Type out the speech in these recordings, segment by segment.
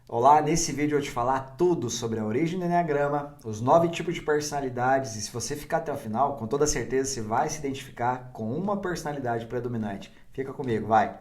Olá, nesse vídeo eu vou te falar tudo sobre a origem do Eneagrama, os 9 tipos de personalidades e se você ficar até o final, com toda certeza você vai se identificar com uma personalidade predominante. Fica comigo, vai!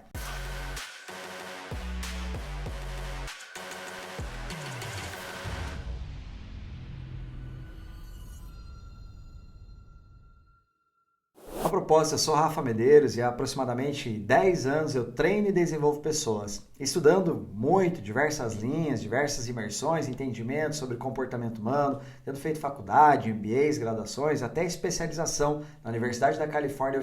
A propósito, eu sou Rafa Medeiros e há aproximadamente 10 anos eu treino e desenvolvo pessoas, estudando muito diversas linhas, diversas imersões, entendimentos sobre comportamento humano, tendo feito faculdade, MBAs, graduações, até especialização na Universidade da Califórnia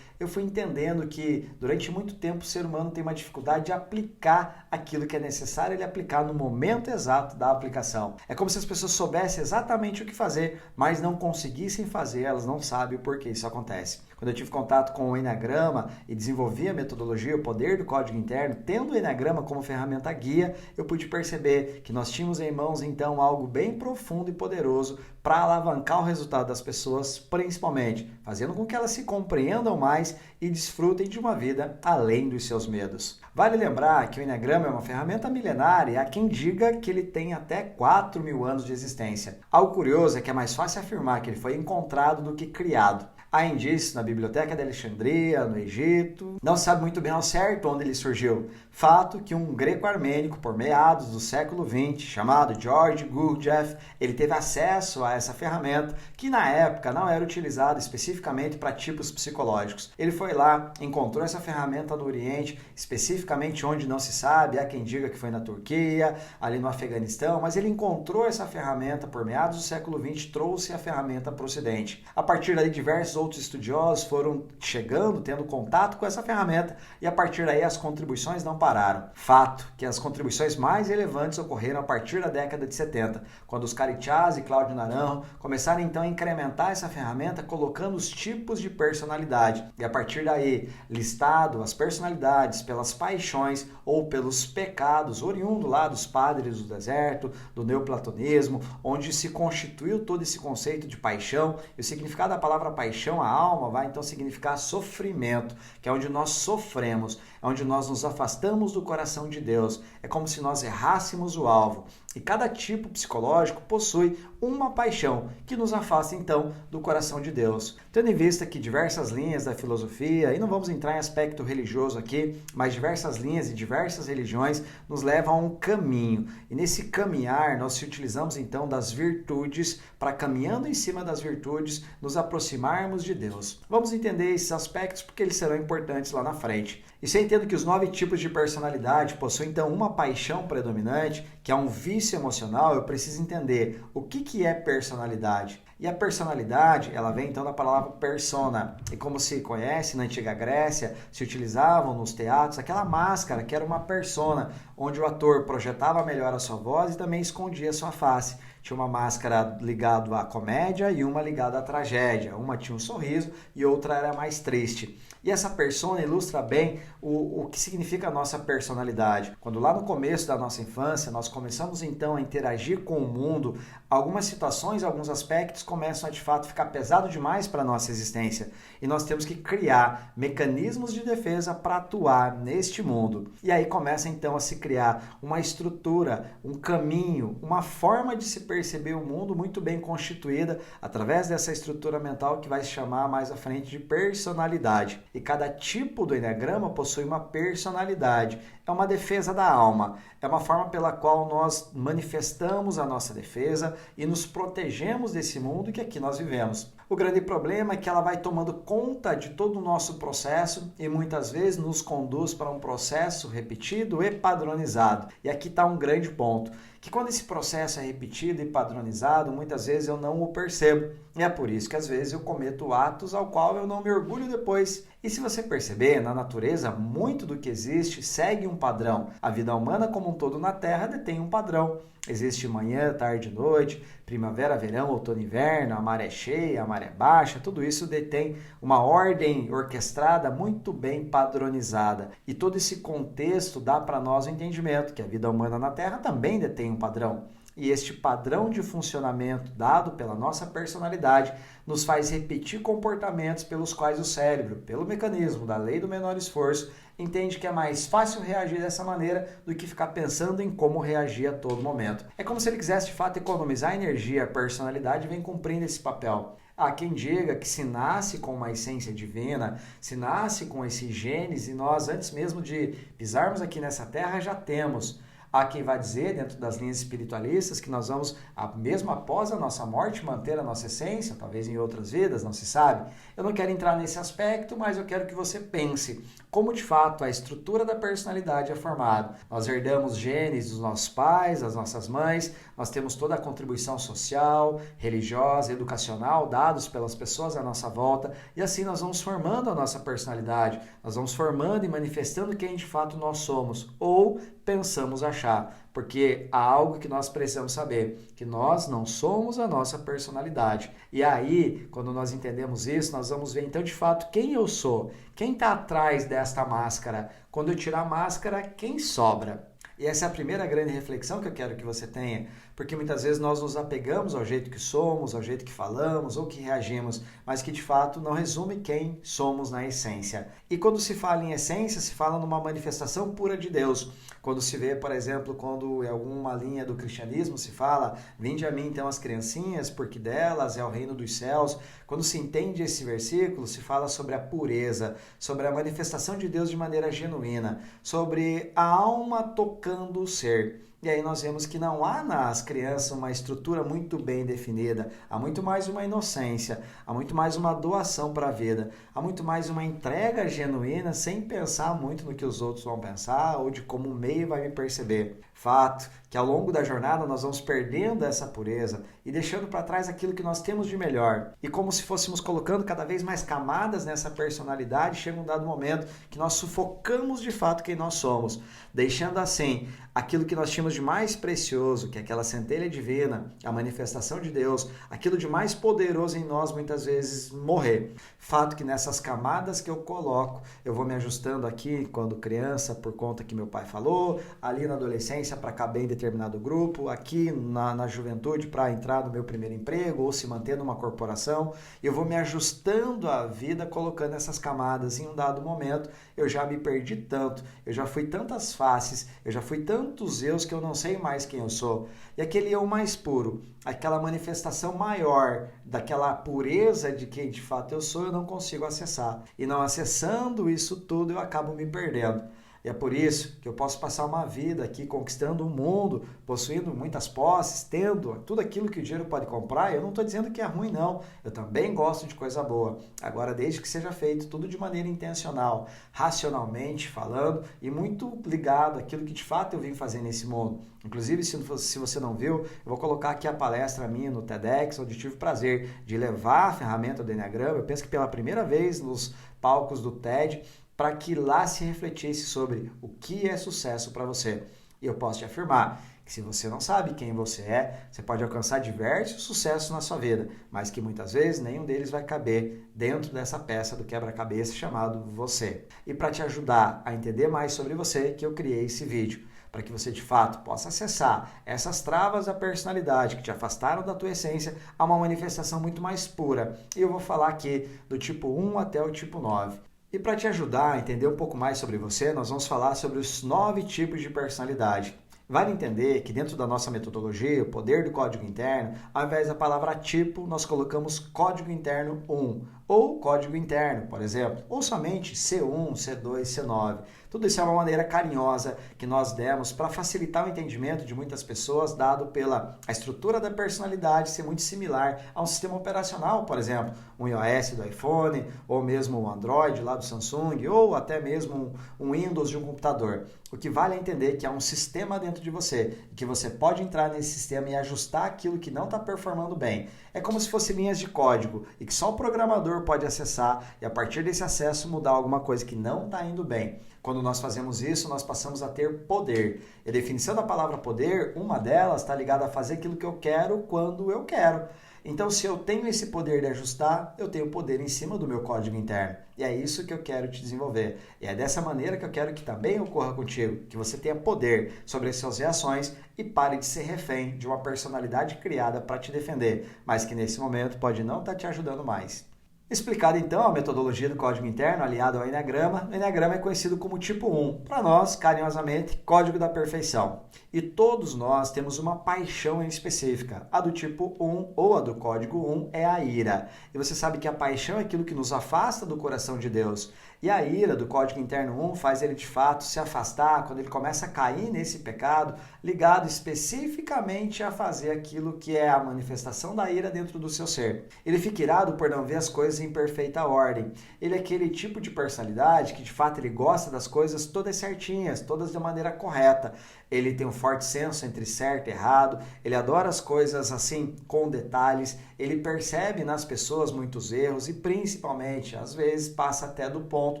eu fui entendendo que durante muito tempo o ser humano tem uma dificuldade de aplicar aquilo que é necessário ele aplicar no momento exato da aplicação. É como se as pessoas soubessem exatamente o que fazer, mas não conseguissem fazer, elas não sabem o porquê isso acontece. Quando eu tive contato com o Eneagrama e desenvolvi a metodologia, o poder do código interno, tendo o Eneagrama como ferramenta guia, eu pude perceber que nós tínhamos em mãos então algo bem profundo e poderoso para alavancar o resultado das pessoas, principalmente fazendo com que elas se compreendam mais e desfrutem de uma vida além dos seus medos. Vale lembrar que o Eneagrama é uma ferramenta milenária e há quem diga que ele tem até 4.000 anos de existência. Algo curioso é que é mais fácil afirmar que ele foi encontrado do que criado. Há indícios na Biblioteca de Alexandria, no Egito. Não se sabe muito bem ao certo onde ele surgiu. Fato que um greco-armênico, por meados do século XX, chamado George Gurdjieff, ele teve acesso a essa ferramenta que na época não era utilizada especificamente para tipos psicológicos. Ele foi lá, encontrou essa ferramenta no Oriente, especificamente onde não se sabe, há quem diga que foi na Turquia, ali no Afeganistão, mas ele encontrou essa ferramenta por meados do século XX, trouxe a ferramenta para o Ocidente. A partir daí, diversos outros estudiosos foram chegando, tendo contato com essa ferramenta e a partir daí as contribuições não pararam. Fato que as contribuições mais relevantes ocorreram a partir da década de 70, quando os Carichás e Cláudio Naranjo começaram então a incrementar essa ferramenta colocando os tipos de personalidade e a partir daí listado as personalidades pelas paixões ou pelos pecados oriundo lá dos padres do deserto, do neoplatonismo, onde se constituiu todo esse conceito de paixão e o significado da palavra paixão, a alma, vai então significar sofrimento, que é onde nós sofremos, é onde nós nos afastamos do coração de Deus. É como se nós errássemos o alvo. E cada tipo psicológico possui uma paixão que nos afasta então do coração de Deus. Tendo em vista que diversas linhas da filosofia, e não vamos entrar em aspecto religioso aqui, mas diversas linhas e diversas religiões nos levam a um caminho. E nesse caminhar nós se utilizamos então das virtudes para caminhando em cima das virtudes nos aproximarmos de Deus. Vamos entender esses aspectos porque eles serão importantes lá na frente. E se eu entendo que os 9 tipos de personalidade possuem então uma paixão predominante, que é um vício emocional, eu preciso entender o que é personalidade. E a personalidade, ela vem então da palavra persona. E como se conhece na antiga Grécia, se utilizavam nos teatros aquela máscara que era uma persona, onde o ator projetava melhor a sua voz e também escondia a sua face. Tinha uma máscara ligada à comédia e uma ligada à tragédia. Uma tinha um sorriso e outra era mais triste. E essa persona ilustra bem o que significa a nossa personalidade. Quando lá no começo da nossa infância, nós começamos então a interagir com o mundo, algumas situações, alguns aspectos começam a de fato ficar pesado demais para a nossa existência. E nós temos que criar mecanismos de defesa para atuar neste mundo. E aí começa então a se criar uma estrutura, um caminho, uma forma de se perceber o mundo muito bem constituída através dessa estrutura mental que vai se chamar mais à frente de personalidade. E cada tipo do Eneagrama possui uma personalidade. É uma defesa da alma. É uma forma pela qual nós manifestamos a nossa defesa e nos protegemos desse mundo que aqui nós vivemos. O grande problema é que ela vai tomando conta de todo o nosso processo e muitas vezes nos conduz para um processo repetido e padronizado. E aqui está um grande ponto, que quando esse processo é repetido e padronizado, muitas vezes eu não o percebo. E é por isso que às vezes eu cometo atos ao qual eu não me orgulho depois. E se você perceber, na natureza, muito do que existe segue um padrão. A vida humana como um todo na Terra detém um padrão. Existe manhã, tarde e noite, primavera, verão, outono e inverno, a maré cheia, a maré baixa, tudo isso detém uma ordem orquestrada muito bem padronizada. E todo esse contexto dá para nós o entendimento que a vida humana na Terra também detém um padrão. E este padrão de funcionamento dado pela nossa personalidade nos faz repetir comportamentos pelos quais o cérebro, pelo mecanismo da lei do menor esforço, entende que é mais fácil reagir dessa maneira do que ficar pensando em como reagir a todo momento. É como se ele quisesse de fato economizar energia. A personalidade vem cumprindo esse papel. Há quem diga que se nasce com uma essência divina, se nasce com esses genes e nós, antes mesmo de pisarmos aqui nessa terra, já temos. Há quem vai dizer, dentro das linhas espiritualistas, que nós vamos, mesmo após a nossa morte, manter a nossa essência, talvez em outras vidas, não se sabe. Eu não quero entrar nesse aspecto, mas eu quero que você pense como, de fato, a estrutura da personalidade é formada. Nós herdamos genes dos nossos pais, das nossas mães, nós temos toda a contribuição social, religiosa, educacional, dados pelas pessoas à nossa volta, e assim nós vamos formando a nossa personalidade, nós vamos formando e manifestando quem de fato nós somos, ou pensamos achar, porque há algo que nós precisamos saber, que nós não somos a nossa personalidade. E aí, quando nós entendemos isso, nós vamos ver então de fato quem eu sou, quem está atrás desta máscara. Quando eu tirar a máscara, quem sobra? E essa é a primeira grande reflexão que eu quero que você tenha, porque muitas vezes nós nos apegamos ao jeito que somos, ao jeito que falamos ou que reagimos, mas que de fato não resume quem somos na essência. E quando se fala em essência, se fala numa manifestação pura de Deus. Quando se vê, por exemplo, quando em alguma linha do cristianismo se fala, vinde a mim então as criancinhas, porque delas é o reino dos céus. Quando se entende esse versículo, se fala sobre a pureza, sobre a manifestação de Deus de maneira genuína, sobre a alma tocando o ser. E aí nós vemos que não há nas crianças uma estrutura muito bem definida, há muito mais uma inocência, há muito mais uma doação para a vida, há muito mais uma entrega genuína sem pensar muito no que os outros vão pensar ou de como o meio vai me perceber. Fato que ao longo da jornada nós vamos perdendo essa pureza e deixando para trás aquilo que nós temos de melhor. E como se fôssemos colocando cada vez mais camadas nessa personalidade, chega um dado momento que nós sufocamos de fato quem nós somos, deixando assim aquilo que nós tínhamos de mais precioso, que é aquela centelha divina, a manifestação de Deus, aquilo de mais poderoso em nós muitas vezes morrer. Fato que nessas camadas que eu coloco, eu vou me ajustando aqui quando criança por conta que meu pai falou, ali na adolescência para caber em determinado grupo, aqui na juventude para entrar no meu primeiro emprego ou se manter numa corporação, eu vou me ajustando à vida colocando essas camadas. Em um dado momento eu já me perdi tanto, eu já fui tantas faces, eu já fui tantos eus que eu não sei mais quem eu sou. E aquele eu mais puro, aquela manifestação maior daquela pureza de quem de fato eu sou, eu não consigo acessar. E não acessando isso tudo, eu acabo me perdendo. E é por isso que eu posso passar uma vida aqui conquistando o mundo, possuindo muitas posses, tendo tudo aquilo que o dinheiro pode comprar. Eu não estou dizendo que é ruim, não. Eu também gosto de coisa boa. Agora, desde que seja feito tudo de maneira intencional, racionalmente falando e muito ligado àquilo que de fato eu vim fazer nesse mundo. Inclusive, se você não viu, eu vou colocar aqui a palestra minha no TEDx, onde tive o prazer de levar a ferramenta do Enneagrama. Eu penso que pela primeira vez nos palcos do TED, para que lá se refletisse sobre o que é sucesso para você. E eu posso te afirmar que se você não sabe quem você é, você pode alcançar diversos sucessos na sua vida, mas que muitas vezes nenhum deles vai caber dentro dessa peça do quebra-cabeça chamado você. E para te ajudar a entender mais sobre você, que eu criei esse vídeo, para que você de fato possa acessar essas travas da personalidade que te afastaram da tua essência a uma manifestação muito mais pura. E eu vou falar aqui do tipo 1 até o tipo 9. E para te ajudar a entender um pouco mais sobre você, nós vamos falar sobre os 9 tipos de personalidade. Vale entender que dentro da nossa metodologia, o poder do código interno, ao invés da palavra tipo, nós colocamos código interno 1, ou código interno, por exemplo, ou somente C1, C2, C9. Tudo isso é uma maneira carinhosa que nós demos para facilitar o entendimento de muitas pessoas, dado pela a estrutura da personalidade ser muito similar a um sistema operacional, por exemplo, um iOS do iPhone, ou mesmo um Android lá do Samsung, ou até mesmo um Windows de um computador. O que vale é entender que há um sistema dentro de você, e que você pode entrar nesse sistema e ajustar aquilo que não está performando bem. É como se fossem linhas de código, e que só o programador pode acessar, e a partir desse acesso mudar alguma coisa que não está indo bem. Quando nós fazemos isso, nós passamos a ter poder. E a definição da palavra poder, uma delas está ligada a fazer aquilo que eu quero quando eu quero. Então, se eu tenho esse poder de ajustar, eu tenho poder em cima do meu código interno. E é isso que eu quero te desenvolver. E é dessa maneira que eu quero que também ocorra contigo, que você tenha poder sobre as suas reações e pare de ser refém de uma personalidade criada para te defender, mas que nesse momento pode não estar te ajudando mais. Explicada então a metodologia do código interno aliado ao Enneagrama, o Enneagrama é conhecido como tipo 1, para nós, carinhosamente, código da perfeição. E todos nós temos uma paixão em específica. A do tipo 1 ou a do código 1 é a ira. E você sabe que a paixão é aquilo que nos afasta do coração de Deus. E a ira do código interno 1 faz ele de fato se afastar quando ele começa a cair nesse pecado, ligado especificamente a fazer aquilo que é a manifestação da ira dentro do seu ser. Ele fica irado por não ver as coisas em perfeita ordem. Ele é aquele tipo de personalidade que de fato ele gosta das coisas todas certinhas, todas da maneira correta. Ele tem um forte senso entre certo e errado, ele adora as coisas assim com detalhes, ele percebe nas pessoas muitos erros e principalmente, às vezes, passa até do ponto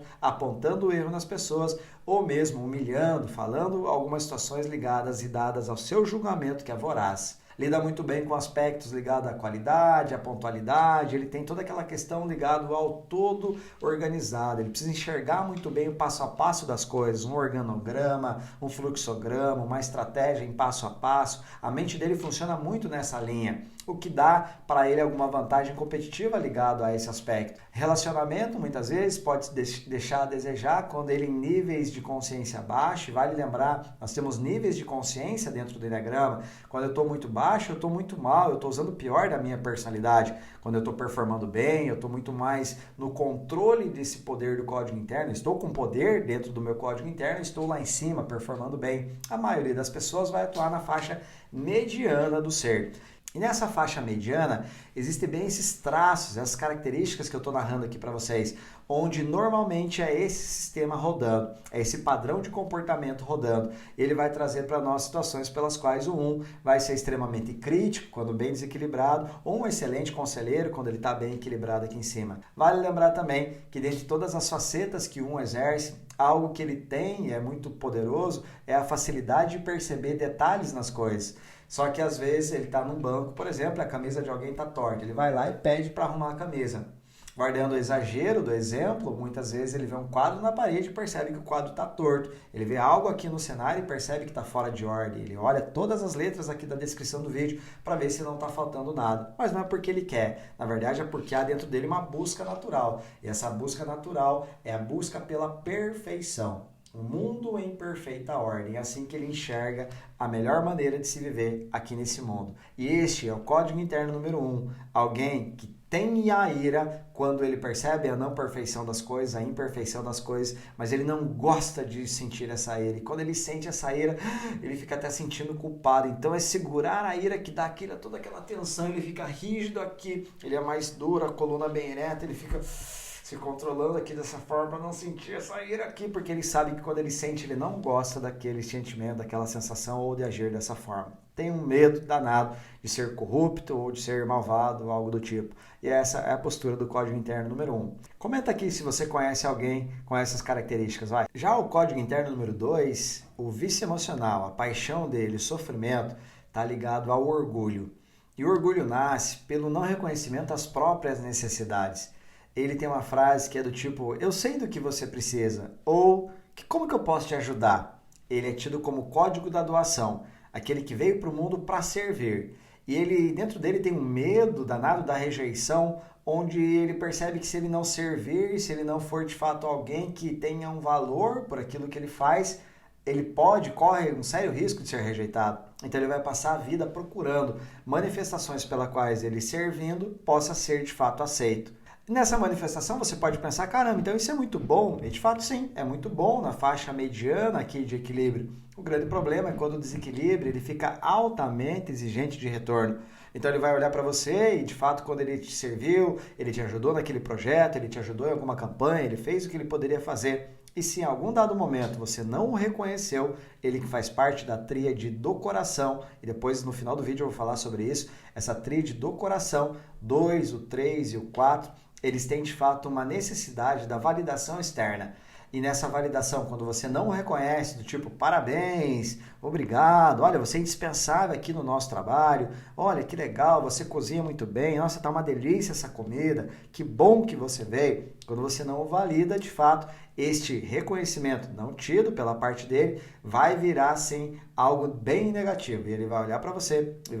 apontando o erro nas pessoas ou mesmo humilhando, falando algumas situações ligadas e dadas ao seu julgamento que é voraz. Lida muito bem com aspectos ligados à qualidade, à pontualidade, ele tem toda aquela questão ligada ao todo organizado, ele precisa enxergar muito bem o passo a passo das coisas, um organograma, um fluxograma, uma estratégia em passo a passo, a mente dele funciona muito nessa linha, o que dá para ele alguma vantagem competitiva ligado a esse aspecto. Relacionamento, muitas vezes, pode deixar a desejar quando ele em níveis de consciência baixo, e vale lembrar, nós temos níveis de consciência dentro do Enneagrama, quando eu estou muito baixo, eu estou muito mal, eu estou usando o pior da minha personalidade, quando eu estou performando bem, eu estou muito mais no controle desse poder do código interno, estou com poder dentro do meu código interno, estou lá em cima, performando bem. A maioria das pessoas vai atuar na faixa mediana do ser. E nessa faixa mediana, existem bem esses traços, essas características que eu estou narrando aqui para vocês, onde normalmente é esse sistema rodando, é esse padrão de comportamento rodando. Ele vai trazer para nós situações pelas quais o 1 vai ser extremamente crítico, quando bem desequilibrado, ou um excelente conselheiro, quando ele está bem equilibrado aqui em cima. Vale lembrar também que dentre todas as facetas que o 1 exerce, algo que ele tem e é muito poderoso é a facilidade de perceber detalhes nas coisas. Só que às vezes ele está num banco, por exemplo, a camisa de alguém está torta. Ele vai lá e pede para arrumar a camisa. Guardando o exagero do exemplo, muitas vezes ele vê um quadro na parede e percebe que o quadro está torto. Ele vê algo aqui no cenário e percebe que está fora de ordem. Ele olha todas as letras aqui da descrição do vídeo para ver se não está faltando nada. Mas não é porque ele quer. Na verdade é porque há dentro dele uma busca natural. E essa busca natural é a busca pela perfeição. Um mundo em perfeita ordem, é assim que ele enxerga a melhor maneira de se viver aqui nesse mundo. E este é o código interno número 1, alguém que tem a ira quando ele percebe a não perfeição das coisas, a imperfeição das coisas, mas ele não gosta de sentir essa ira. E quando ele sente essa ira, ele fica até sentindo culpado. Então é segurar a ira que dá aquilo, toda aquela tensão, ele fica rígido aqui, ele é mais duro, a coluna bem ereta, ele fica se controlando aqui dessa forma para não sentir essa ira aqui, porque ele sabe que quando ele sente, ele não gosta daquele sentimento, daquela sensação ou de agir dessa forma. Tem um medo danado de ser corrupto ou de ser malvado, algo do tipo. E essa é a postura do código interno número 1. Comenta aqui se você conhece alguém com essas características, vai. Já o código interno número 2, o vício emocional, a paixão dele, o sofrimento, está ligado ao orgulho. E o orgulho nasce pelo não reconhecimento das próprias necessidades. Ele tem uma frase que é do tipo, eu sei do que você precisa, ou como que eu posso te ajudar? Ele é tido como código da doação, aquele que veio para o mundo para servir. E ele, dentro dele tem um medo danado da rejeição, onde ele percebe que se ele não servir, se ele não for de fato alguém que tenha um valor por aquilo que ele faz, ele corre um sério risco de ser rejeitado. Então ele vai passar a vida procurando manifestações pelas quais ele servindo possa ser de fato aceito. Nessa manifestação você pode pensar, caramba, então isso é muito bom. E de fato sim, é muito bom na faixa mediana aqui de equilíbrio. O grande problema é quando o desequilíbrio ele fica altamente exigente de retorno. Então ele vai olhar para você e de fato quando ele te serviu, ele te ajudou naquele projeto, ele te ajudou em alguma campanha, ele fez o que ele poderia fazer. E se em algum dado momento você não o reconheceu, ele que faz parte da tríade do coração, e depois no final do vídeo eu vou falar sobre isso, essa tríade do coração, 2, o 3 e o 4, eles têm de fato uma necessidade da validação externa. E nessa validação, quando você não o reconhece, do tipo, parabéns, obrigado, olha, você é indispensável aqui no nosso trabalho, olha que legal, você cozinha muito bem, nossa, tá uma delícia essa comida, que bom que você veio. Quando você não o valida, de fato, este reconhecimento não tido pela parte dele vai virar, sim, algo bem negativo. E ele vai olhar para você e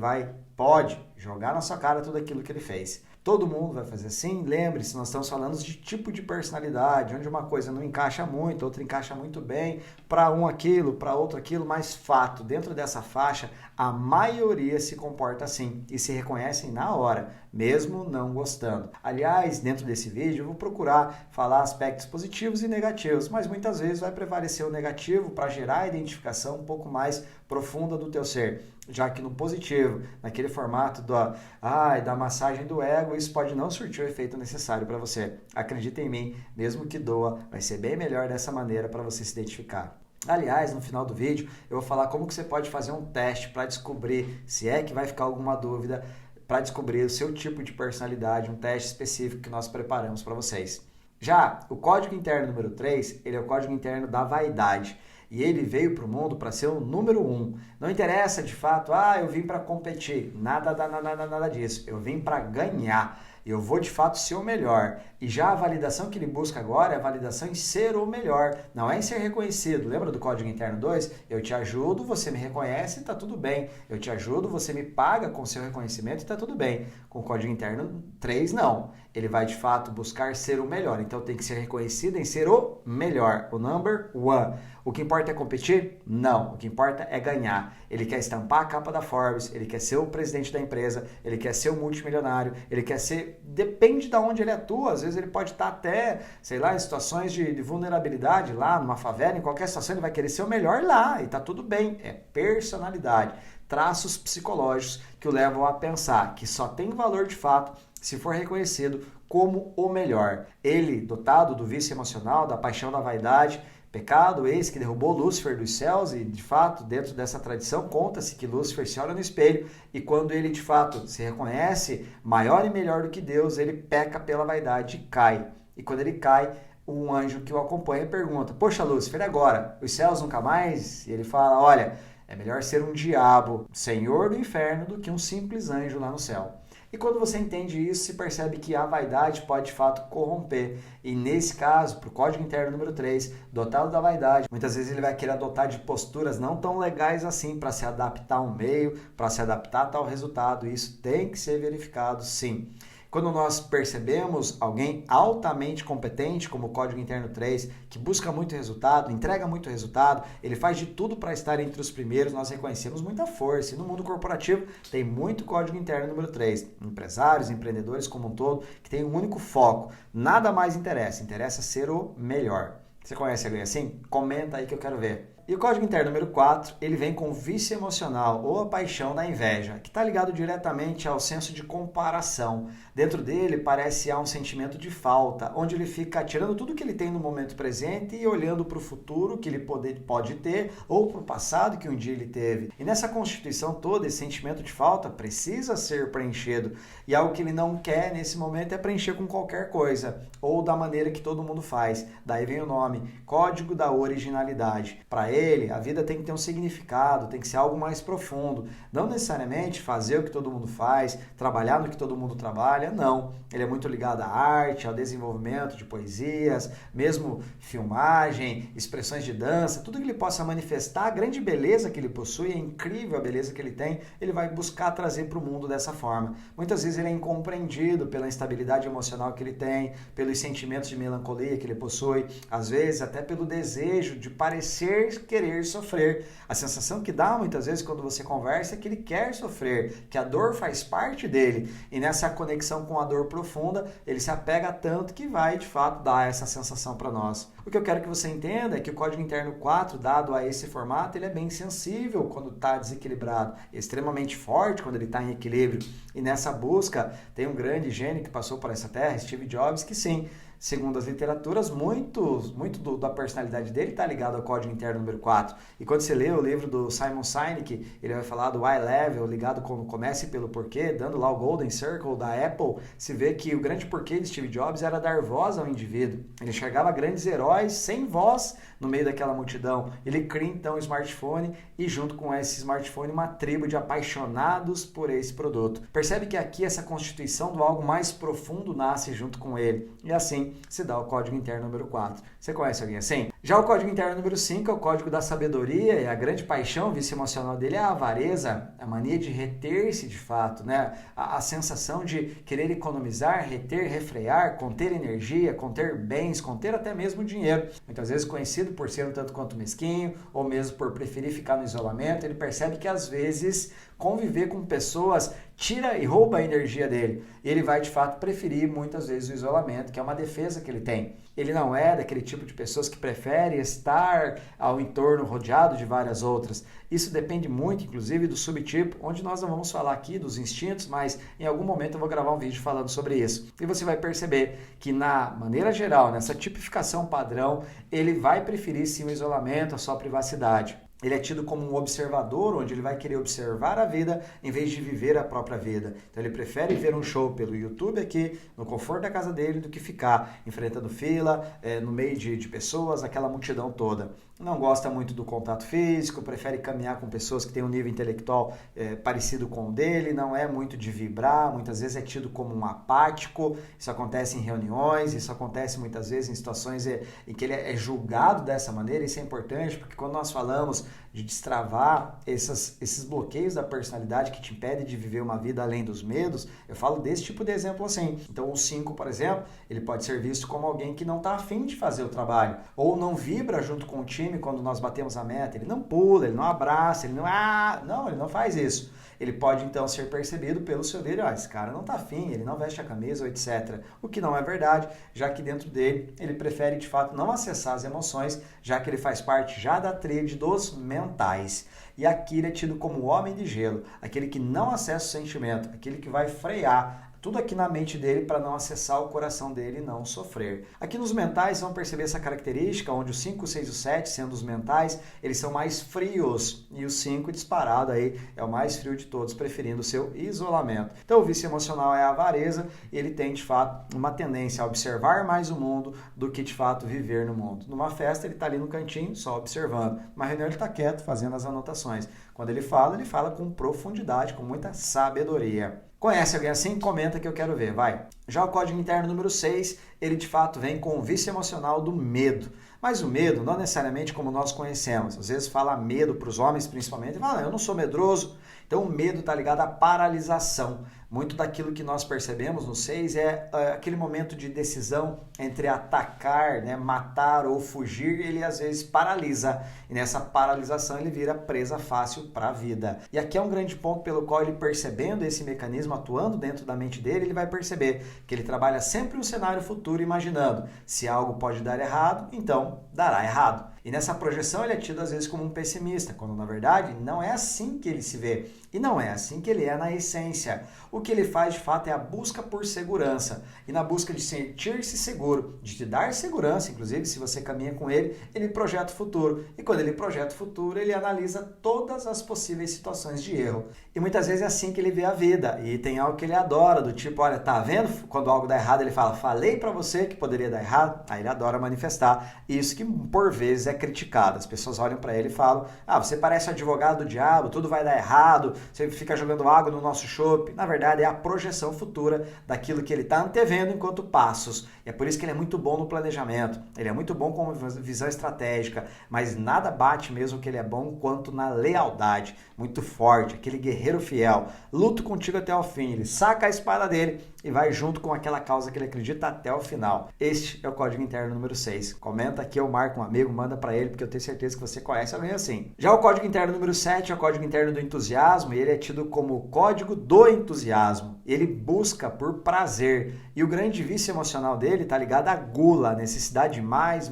pode jogar na sua cara tudo aquilo que ele fez. Todo mundo vai fazer assim. Lembre-se, nós estamos falando de tipo de personalidade, onde uma coisa não encaixa muito, outra encaixa muito bem, para um aquilo, para outro aquilo, mas fato, dentro dessa faixa, a maioria se comporta assim e se reconhecem na hora, mesmo não gostando. Aliás, dentro desse vídeo eu vou procurar falar aspectos positivos e negativos, mas muitas vezes vai prevalecer o negativo para gerar a identificação um pouco mais profunda do teu ser. Já que no positivo, naquele formato da massagem do ego, isso pode não surtir o efeito necessário para você. Acredita em mim, mesmo que doa, vai ser bem melhor dessa maneira para você se identificar. Aliás, no final do vídeo, eu vou falar como que você pode fazer um teste para descobrir se é que vai ficar alguma dúvida, para descobrir o seu tipo de personalidade, um teste específico que nós preparamos para vocês. Já o código interno número 3, ele é o código interno da vaidade. E ele veio para o mundo para ser o número 1. Não interessa de fato, eu vim para competir. Nada disso. Eu vim para ganhar. Eu vou de fato ser o melhor. E já a validação que ele busca agora é a validação em ser o melhor. Não é em ser reconhecido. Lembra do código interno 2? Eu te ajudo, você me reconhece e está tudo bem. Eu te ajudo, você me paga com seu reconhecimento e está tudo bem. Com o código interno 3, não. Ele vai de fato buscar ser o melhor. Então tem que ser reconhecido em ser o melhor. O number 1. O que importa é competir? Não. O que importa é ganhar. Ele quer estampar a capa da Forbes, ele quer ser o presidente da empresa, ele quer ser o multimilionário, ele quer ser... Depende de onde ele atua. Às vezes ele pode estar até, sei lá, em situações de vulnerabilidade lá, numa favela, em qualquer situação, ele vai querer ser o melhor lá. E tá tudo bem. É personalidade. Traços psicológicos que o levam a pensar que só tem valor de fato se for reconhecido como o melhor. Ele, dotado do vício emocional, da paixão da vaidade, pecado esse que derrubou Lúcifer dos céus e, de fato, dentro dessa tradição, conta-se que Lúcifer se olha no espelho e quando ele, de fato, se reconhece maior e melhor do que Deus, ele peca pela vaidade e cai. E quando ele cai, um anjo que o acompanha pergunta, poxa, Lúcifer, agora? Os céus nunca mais? E ele fala, olha, é melhor ser um diabo, senhor do inferno, do que um simples anjo lá no céu. E quando você entende isso, se percebe que a vaidade pode de fato corromper. E nesse caso, para o código interno número 3, dotado da vaidade, muitas vezes ele vai querer adotar de posturas não tão legais assim para se adaptar a um meio, para se adaptar a tal resultado. E isso tem que ser verificado sim. Quando nós percebemos alguém altamente competente, como o Código Interno 3, que busca muito resultado, entrega muito resultado, ele faz de tudo para estar entre os primeiros, nós reconhecemos muita força. E no mundo corporativo tem muito Código Interno número 3. Empresários, empreendedores como um todo, que tem um único foco. Nada mais interessa ser o melhor. Você conhece alguém assim? Comenta aí que eu quero ver. E o código interno número 4, ele vem com o vício emocional ou a paixão da inveja, que está ligado diretamente ao senso de comparação. Dentro dele parece há um sentimento de falta, onde ele fica tirando tudo que ele tem no momento presente e olhando para o futuro que ele pode ter ou para o passado que um dia ele teve. E nessa constituição toda, esse sentimento de falta precisa ser preenchido. E algo que ele não quer nesse momento é preencher com qualquer coisa, ou da maneira que todo mundo faz. Daí vem o nome, Código da Originalidade. Para ele, a vida tem que ter um significado, tem que ser algo mais profundo. Não necessariamente fazer o que todo mundo faz, trabalhar no que todo mundo trabalha, não. Ele é muito ligado à arte, ao desenvolvimento de poesias, mesmo filmagem, expressões de dança, tudo que ele possa manifestar, a grande beleza que ele possui, é incrível a beleza que ele tem, ele vai buscar trazer para o mundo dessa forma. Muitas vezes ele é incompreendido pela instabilidade emocional que ele tem, pelos sentimentos de melancolia que ele possui, às vezes até pelo desejo de parecer querer sofrer. A sensação que dá muitas vezes quando você conversa é que ele quer sofrer, que a dor faz parte dele. E nessa conexão com a dor profunda, ele se apega tanto que vai, de fato, dar essa sensação para nós. O que eu quero que você entenda é que o Código Interno 4, dado a esse formato, ele é bem sensível quando está desequilibrado, extremamente forte quando ele está em equilíbrio. E nessa busca, tem um grande gênio que passou por essa terra, Steve Jobs, que sim, segundo as literaturas, muito da personalidade dele está ligado ao Código Interno número 4. E quando você lê o livro do Simon Sinek, ele vai falar do Y-Level, ligado com Comece pelo Porquê, dando lá o Golden Circle da Apple, se vê que o grande porquê de Steve Jobs era dar voz ao indivíduo. Ele enxergava grandes heróis voz, sem voz, no meio daquela multidão. Ele cria então um smartphone e junto com esse smartphone uma tribo de apaixonados por esse produto. Percebe que aqui essa constituição do algo mais profundo nasce junto com ele. E assim se dá o código interno número 4. Você conhece alguém assim? Já o código interno número 5 é o código da sabedoria e a grande paixão, o vício emocional dele é a avareza, a mania de reter-se de fato, né? A sensação de querer economizar, reter, refrear, conter energia, conter bens, conter até mesmo dinheiro. Muitas vezes conhecido por ser um tanto quanto mesquinho ou mesmo por preferir ficar no isolamento, ele percebe que às vezes conviver com pessoas tira e rouba a energia dele. E ele vai de fato preferir muitas vezes o isolamento, que é uma defesa que ele tem. Ele não é daquele tipo de pessoas que prefere estar ao entorno rodeado de várias outras. Isso depende muito, inclusive, do subtipo, onde nós não vamos falar aqui dos instintos, mas em algum momento eu vou gravar um vídeo falando sobre isso. E você vai perceber que, na maneira geral, nessa tipificação padrão, ele vai preferir sim o isolamento, a sua privacidade. Ele é tido como um observador, onde ele vai querer observar a vida em vez de viver a própria vida. Então ele prefere ver um show pelo YouTube aqui, no conforto da casa dele, do que ficar enfrentando fila, no meio de pessoas, aquela multidão toda. Não gosta muito do contato físico, prefere caminhar com pessoas que têm um nível intelectual parecido com o dele, não é muito de vibrar, muitas vezes é tido como um apático. Isso acontece em reuniões, isso acontece muitas vezes em situações em que ele é julgado dessa maneira. Isso é importante porque quando nós falamos de destravar esses bloqueios da personalidade que te impedem de viver uma vida além dos medos, eu falo desse tipo de exemplo assim. Então o 5, por exemplo, ele pode ser visto como alguém que não está afim de fazer o trabalho, ou não vibra junto com o time quando nós batemos a meta, ele não pula, ele não abraça, ele não faz isso. Ele pode então ser percebido pelo seu líder, esse cara não está afim, ele não veste a camisa, etc. O que não é verdade, já que dentro dele ele prefere de fato não acessar as emoções, já que ele faz parte já da tríade dos mentais. E aqui ele é tido como o homem de gelo, aquele que não acessa o sentimento, aquele que vai frear tudo aqui na mente dele para não acessar o coração dele e não sofrer. Aqui nos mentais vão perceber essa característica, onde o 5, o 6 e o 7, sendo os mentais, eles são mais frios. E o 5 disparado aí é o mais frio de todos, preferindo o seu isolamento. Então o vício emocional é a avareza e ele tem de fato uma tendência a observar mais o mundo do que de fato viver no mundo. Numa festa ele está ali no cantinho só observando, numa reunião ele está quieto fazendo as anotações. Quando ele fala com profundidade, com muita sabedoria. Conhece alguém assim? Comenta que eu quero ver, vai. Já o código interno número 6, ele de fato vem com o vício emocional do medo. Mas o medo não necessariamente como nós conhecemos. Às vezes fala medo para os homens principalmente, fala, eu não sou medroso. Então o medo está ligado à paralisação. Muito daquilo que nós percebemos no 6 é aquele momento de decisão entre atacar, né, matar ou fugir, ele às vezes paralisa. E nessa paralisação ele vira presa fácil para a vida. E aqui é um grande ponto pelo qual ele, percebendo esse mecanismo atuando dentro da mente dele, ele vai perceber que ele trabalha sempre um cenário futuro imaginando. Se algo pode dar errado, então dará errado. E nessa projeção ele é tido às vezes como um pessimista, quando na verdade não é assim que ele se vê. E não é assim que ele é na essência. O que ele faz de fato é a busca por segurança. E na busca de sentir-se seguro, de te dar segurança, inclusive se você caminha com ele, ele projeta o futuro. E quando ele projeta o futuro, ele analisa todas as possíveis situações de erro. E muitas vezes é assim que ele vê a vida. E tem algo que ele adora, do tipo, olha, tá vendo? Quando algo dá errado, ele fala, falei pra você que poderia dar errado. Aí ele adora manifestar. Isso que por vezes é criticado. As pessoas olham pra ele e falam, você parece advogado do diabo, tudo vai dar errado, você fica jogando água no nosso chopp. Na verdade, é a projeção futura daquilo que ele está antevendo enquanto passos. E é por isso que ele é muito bom no planejamento. Ele é muito bom com visão estratégica, mas nada bate mesmo que ele é bom quanto na lealdade. Muito forte, aquele guerreiro fiel. Luto contigo até o fim. Ele saca a espada dele e vai junto com aquela causa que ele acredita até o final. Este é o código interno número 6. Comenta aqui, eu marco um amigo, manda para ele, porque eu tenho certeza que você conhece alguém assim. Já o código interno número 7 é o código interno do entusiasmo, e ele é tido como o código do entusiasmo. Ele busca por prazer. E o grande vício emocional dele está ligado à gula, a necessidade de mais.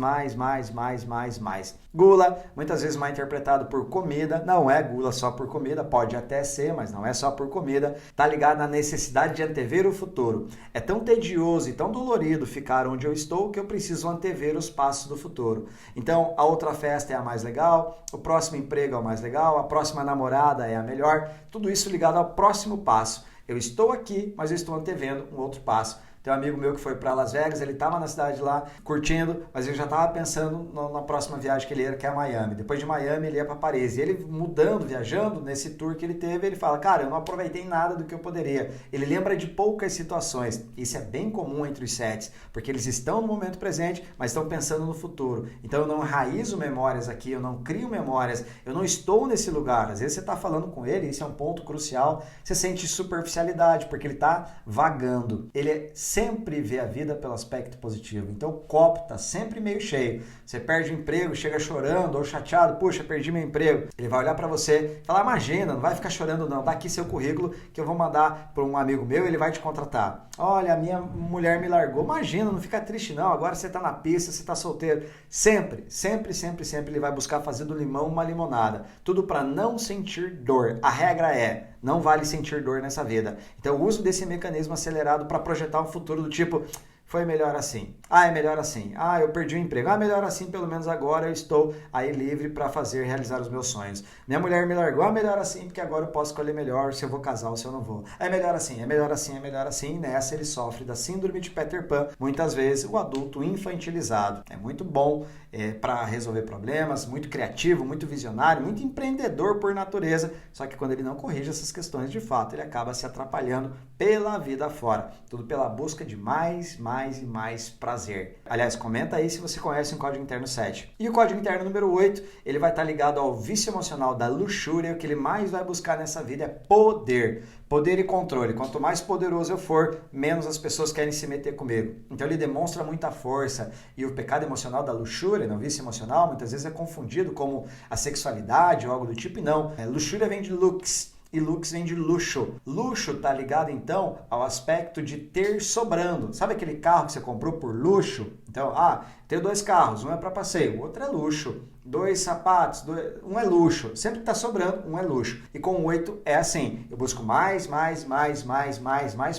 Gula, muitas vezes mal interpretado por comida, não é gula só por comida, pode até ser, mas não é só por comida. Está ligado na necessidade de antever o futuro. É tão tedioso e tão dolorido ficar onde eu estou que eu preciso antever os passos do futuro. Então, a outra festa é a mais legal, o próximo emprego é o mais legal, a próxima namorada é a melhor, tudo isso ligado ao próximo passo. Eu estou aqui, mas eu estou antevendo um outro passo. Tem um amigo meu que foi para Las Vegas, ele estava na cidade lá curtindo, mas ele já estava pensando na próxima viagem que ele ia, que é a Miami. Depois de Miami ele ia para Paris. E ele mudando, viajando, nesse tour que ele teve, ele fala, cara, eu não aproveitei nada do que eu poderia. Ele lembra de poucas situações. Isso é bem comum entre os sets, porque eles estão no momento presente, mas estão pensando no futuro. Então eu não enraizo memórias aqui, eu não crio memórias, eu não estou nesse lugar. Às vezes você está falando com ele, isso é um ponto crucial, você sente superficialidade, porque ele está vagando. Ele sempre vê a vida pelo aspecto positivo. Então o copo está sempre meio cheio. Você perde o emprego, chega chorando ou chateado, puxa, perdi meu emprego. Ele vai olhar para você e falar, imagina, não vai ficar chorando não, dá aqui seu currículo que eu vou mandar para um amigo meu e ele vai te contratar. Olha, a minha mulher me largou. Imagina, não fica triste não, agora você está na pista, você está solteiro. Sempre, sempre, sempre, sempre ele vai buscar fazer do limão uma limonada. Tudo para não sentir dor. A regra é, não vale sentir dor nessa vida. Então o uso desse mecanismo acelerado para projetar um futuro do tipo, foi melhor assim. Ah, é melhor assim. Ah, eu perdi o emprego. Ah, melhor assim, pelo menos agora eu estou aí livre para realizar os meus sonhos. Minha mulher me largou. Ah, melhor assim, porque agora eu posso escolher melhor se eu vou casar ou se eu não vou. É melhor assim, é melhor assim, é melhor assim. Nessa ele sofre da síndrome de Peter Pan. Muitas vezes o adulto infantilizado. É muito bom para resolver problemas, muito criativo, muito visionário, muito empreendedor por natureza. Só que quando ele não corrige essas questões de fato, ele acaba se atrapalhando pela vida fora. Tudo pela busca de mais e mais prazer. Aliás, comenta aí se você conhece o Código Interno 7. E o Código Interno número 8, ele vai estar ligado ao vício emocional da luxúria. O que ele mais vai buscar nessa vida é poder. Poder e controle. Quanto mais poderoso eu for, menos as pessoas querem se meter comigo. Então ele demonstra muita força. E o pecado emocional da luxúria, o vício emocional, muitas vezes é confundido como a sexualidade ou algo do tipo, e não. Luxúria vem de lux. E lux vem de luxo. Luxo está ligado, então, ao aspecto de ter sobrando. Sabe aquele carro que você comprou por luxo? Então, tenho 2 carros, um é para passeio, o outro é luxo. 2 sapatos, um é luxo. Sempre que está sobrando, um é luxo. E com o 8 é assim, eu busco mais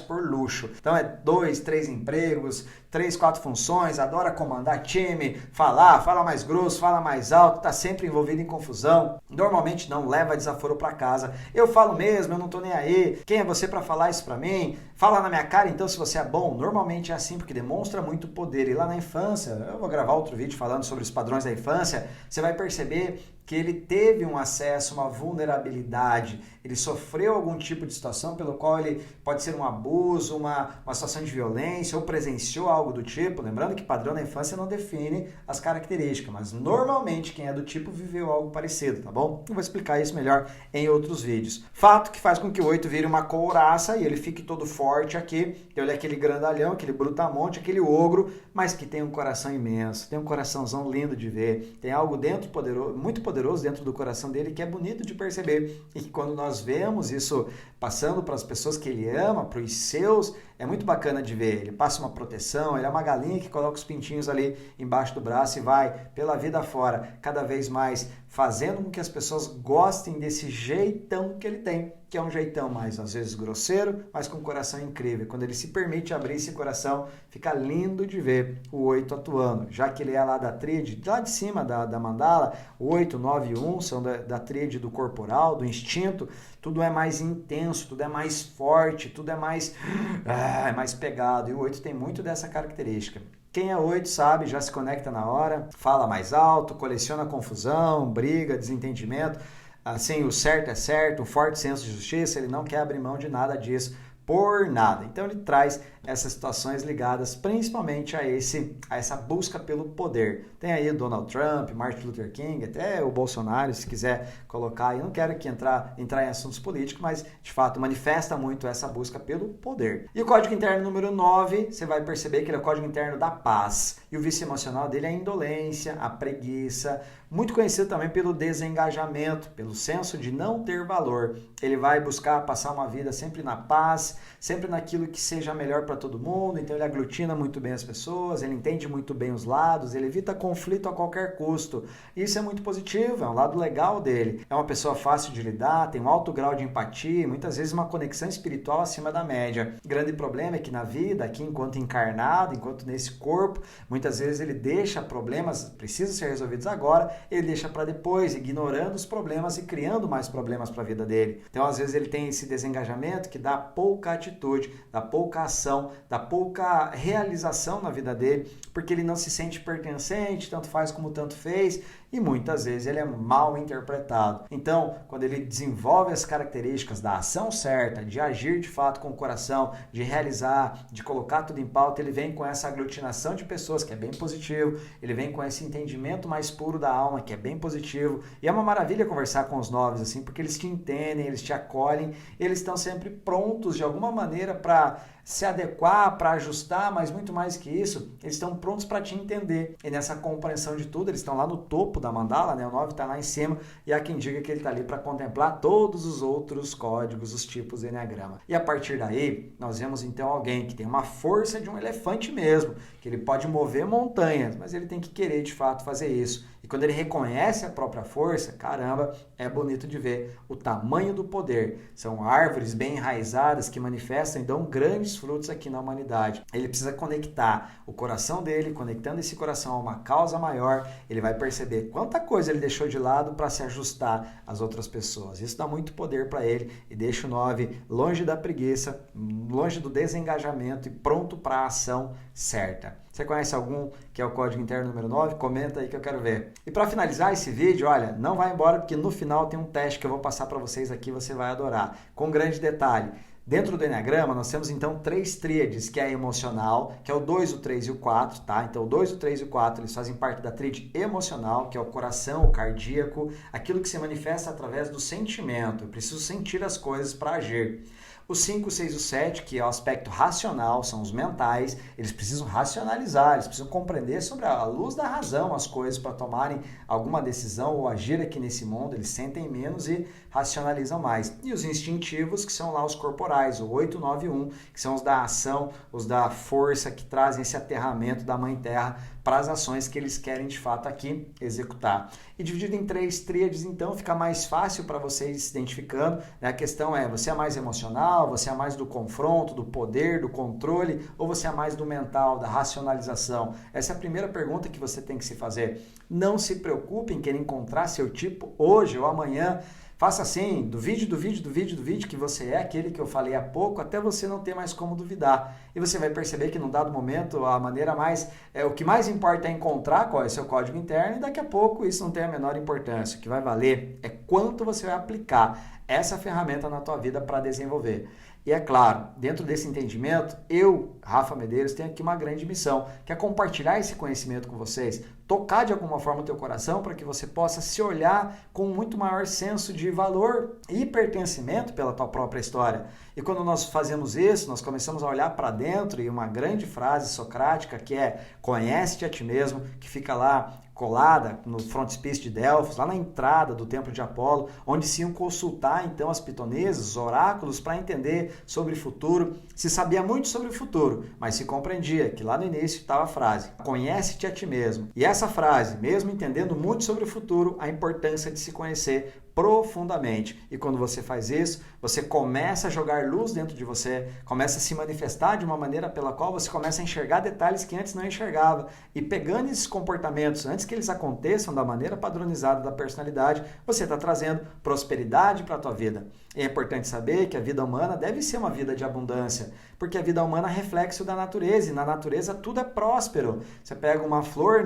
por luxo. Então é 2, 3 empregos, 3, 4 funções, adora comandar time, fala mais grosso, fala mais alto, está sempre envolvido em confusão. Normalmente não leva desaforo para casa. Eu falo mesmo, eu não estou nem aí. Quem é você para falar isso para mim? Fala na minha cara então se você é bom. Normalmente é assim porque demonstra muito poder. E lá na infância, eu vou gravar outro vídeo falando sobre os padrões da infância, você vai perceber que ele teve um acesso, uma vulnerabilidade, ele sofreu algum tipo de situação pelo qual ele pode ser um abuso, uma situação de violência ou presenciou algo do tipo. Lembrando que padrão da infância não define as características, mas normalmente quem é do tipo viveu algo parecido, tá bom? Eu vou explicar isso melhor em outros vídeos. Fato que faz com que o 8 vire uma couraça e ele fique todo forte aqui, ele é aquele grandalhão, aquele brutamonte, aquele ogro, mas que tem um coração imenso, tem um coraçãozão lindo de ver, tem algo dentro poderoso, muito poderoso dentro do coração dele que é bonito de perceber e que quando nós vemos isso passando para as pessoas que ele ama, para os seus, é muito bacana de ver. Ele passa uma proteção, ele é uma galinha que coloca os pintinhos ali embaixo do braço e vai pela vida fora, cada vez mais fazendo com que as pessoas gostem desse jeitão que ele tem, que é um jeitão mais, às vezes, grosseiro, mas com um coração incrível. Quando ele se permite abrir esse coração, fica lindo de ver o 8 atuando, já que ele é lá da tríade, lá de cima da mandala, 8, 9 e 1 são da tríade do corporal, do instinto, tudo é mais intenso, tudo é mais forte, tudo é mais pegado, e o 8 tem muito dessa característica. Quem é 8 sabe, já se conecta na hora, fala mais alto, coleciona confusão, briga, desentendimento. Assim, o certo é certo, um forte senso de justiça, ele não quer abrir mão de nada disso por nada. Então ele traz essas situações ligadas principalmente a essa busca pelo poder. Tem aí o Donald Trump, Martin Luther King, até o Bolsonaro, se quiser colocar. Eu não quero aqui entrar em assuntos políticos, mas de fato manifesta muito essa busca pelo poder. E o código interno número 9, você vai perceber que ele é o código interno da paz. E o vício emocional dele é a indolência, a preguiça, muito conhecido também pelo desengajamento, pelo senso de não ter valor. Ele vai buscar passar uma vida sempre na paz, sempre naquilo que seja melhor para todo mundo, então ele aglutina muito bem as pessoas, ele entende muito bem os lados, ele evita conflito a qualquer custo. Isso é muito positivo, é um lado legal dele. É uma pessoa fácil de lidar, tem um alto grau de empatia, muitas vezes uma conexão espiritual acima da média. O grande problema é que na vida, aqui enquanto encarnado, enquanto nesse corpo, muitas vezes ele deixa problemas, precisam ser resolvidos agora, ele deixa para depois, ignorando os problemas e criando mais problemas para a vida dele. Então, às vezes, ele tem esse desengajamento que dá pouco pouca atitude, da pouca ação, da pouca realização na vida dele, porque ele não se sente pertencente, tanto faz como tanto fez, e muitas vezes ele é mal interpretado. Então, quando ele desenvolve as características da ação certa, de agir de fato com o coração, de realizar, de colocar tudo em pauta, ele vem com essa aglutinação de pessoas, que é bem positivo, ele vem com esse entendimento mais puro da alma, que é bem positivo, e é uma maravilha conversar com os novos, assim, porque eles te entendem, eles te acolhem, eles estão sempre prontos de alguma maneira para se adequar, para ajustar, mas muito mais que isso, eles estão prontos para te entender. E nessa compreensão de tudo, eles estão lá no topo da mandala, né? O 9 está lá em cima, e há quem diga que ele está ali para contemplar todos os outros códigos, os tipos do Enneagrama. E a partir daí, nós vemos então alguém que tem uma força de um elefante mesmo, que ele pode mover montanhas, mas ele tem que querer de fato fazer isso. E quando ele reconhece a própria força, caramba, é bonito de ver o tamanho do poder. São árvores bem enraizadas que manifestam e dão grandes frutos aqui na humanidade. Ele precisa conectar o coração dele, conectando esse coração a uma causa maior, ele vai perceber quanta coisa ele deixou de lado para se ajustar às outras pessoas. Isso dá muito poder para ele e deixa o 9 longe da preguiça, longe do desengajamento e pronto para a ação certa. Você conhece algum que é o código interno número 9? Comenta aí que eu quero ver. E para finalizar esse vídeo, olha, não vai embora porque no final tem um teste que eu vou passar para vocês aqui, você vai adorar. Com grande detalhe. Dentro do Enneagrama, nós temos então 3 tríades, que é a emocional, que é o 2, o 3 e o 4, tá? Então o 2, o 3 e o 4, eles fazem parte da tríade emocional, que é o coração, o cardíaco, aquilo que se manifesta através do sentimento. Eu preciso sentir as coisas para agir. O 5, o 6 e o 7, que é o aspecto racional, são os mentais, eles precisam racionalizar, eles precisam compreender sobre a luz da razão as coisas para tomarem alguma decisão ou agir aqui nesse mundo, eles sentem menos e racionalizam mais. E os instintivos, que são lá os corporais, o 8, 9 e 1, que são os da ação, os da força, que trazem esse aterramento da Mãe Terra para as ações que eles querem de fato aqui executar. E dividido em 3 tríades, então, fica mais fácil para vocês se identificando. Né? A questão é, você é mais emocional, você é mais do confronto, do poder, do controle, ou você é mais do mental, da racionalização? Essa é a primeira pergunta que você tem que se fazer. Não se preocupe em querer encontrar seu tipo hoje ou amanhã. Faça assim, duvide que você é aquele que eu falei há pouco, até você não ter mais como duvidar. E você vai perceber que num dado momento a maneira mais, o que mais importa é encontrar qual é o seu código interno e daqui a pouco isso não tem a menor importância. O que vai valer é quanto você vai aplicar essa ferramenta na tua vida para desenvolver. E é claro, dentro desse entendimento, eu, Rafa Medeiros, tenho aqui uma grande missão, que é compartilhar esse conhecimento com vocês, tocar de alguma forma o teu coração para que você possa se olhar com muito maior senso de valor e pertencimento pela tua própria história. E quando nós fazemos isso, nós começamos a olhar para dentro e uma grande frase socrática que é conhece-te a ti mesmo, que fica lá colada no frontispício de Delfos, lá na entrada do templo de Apolo, onde se iam consultar então as pitonesas, os oráculos, para entender sobre o futuro. Se sabia muito sobre o futuro, mas se compreendia que lá no início estava a frase, conhece-te a ti mesmo. E essa frase, mesmo entendendo muito sobre o futuro, a importância de se conhecer profundamente. E quando você faz isso, você começa a jogar luz dentro de você, começa a se manifestar de uma maneira pela qual você começa a enxergar detalhes que antes não enxergava. E pegando esses comportamentos, antes que eles aconteçam da maneira padronizada da personalidade, você está trazendo prosperidade para a tua vida. E é importante saber que a vida humana deve ser uma vida de abundância, porque a vida humana é reflexo da natureza, e na natureza tudo é próspero. Você pega uma flor,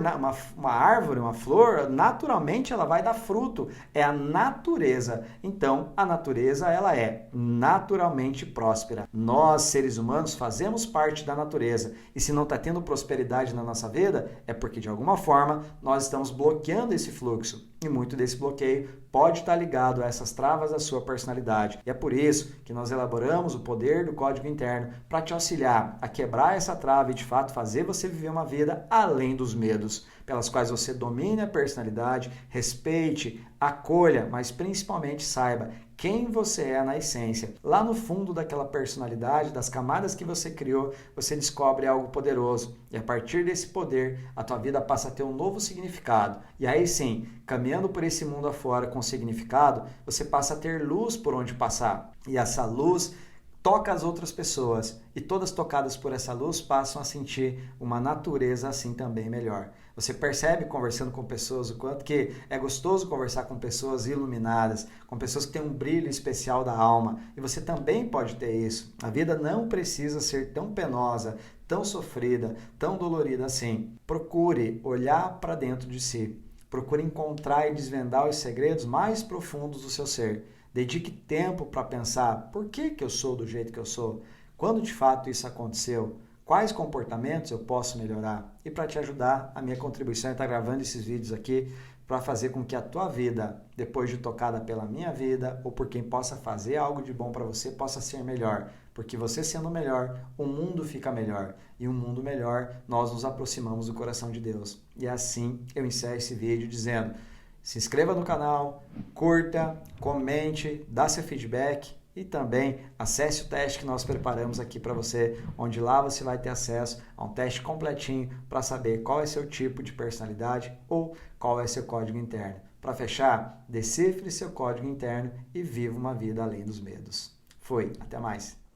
uma árvore, uma flor, naturalmente ela vai dar fruto. É a natureza. Então, a natureza, ela é naturalmente próspera. Nós, seres humanos, fazemos parte da natureza. E se não está tendo prosperidade na nossa vida, é porque, de alguma forma, nós estamos bloqueando esse fluxo. E muito desse bloqueio pode estar ligado a essas travas da sua personalidade. E é por isso que nós elaboramos o poder do código interno para te auxiliar a quebrar essa trava e, de fato, fazer você viver uma vida além dos medos, pelas quais você domine a personalidade, respeite, acolha, mas principalmente saiba quem você é na essência. Lá no fundo daquela personalidade, das camadas que você criou, você descobre algo poderoso. E a partir desse poder, a tua vida passa a ter um novo significado. E aí sim, caminhando por esse mundo afora com significado, você passa a ter luz por onde passar. E essa luz toca as outras pessoas. E todas tocadas por essa luz passam a sentir uma natureza assim também melhor. Você percebe conversando com pessoas o quanto que é gostoso conversar com pessoas iluminadas, com pessoas que têm um brilho especial da alma. E você também pode ter isso. A vida não precisa ser tão penosa, tão sofrida, tão dolorida assim. Procure olhar para dentro de si. Procure encontrar e desvendar os segredos mais profundos do seu ser. Dedique tempo para pensar por que eu sou do jeito que eu sou, quando de fato isso aconteceu, quais comportamentos eu posso melhorar. E para te ajudar, a minha contribuição é estar gravando esses vídeos aqui para fazer com que a tua vida, depois de tocada pela minha vida ou por quem possa fazer algo de bom para você, possa ser melhor. Porque você sendo melhor, o mundo fica melhor. E um mundo melhor, nós nos aproximamos do coração de Deus. E assim eu encerro esse vídeo dizendo: se inscreva no canal, curta, comente, dá seu feedback e também acesse o teste que nós preparamos aqui para você, onde lá você vai ter acesso a um teste completinho para saber qual é seu tipo de personalidade ou qual é seu código interno. Para fechar, decifre seu código interno e viva uma vida além dos medos. Foi, até mais!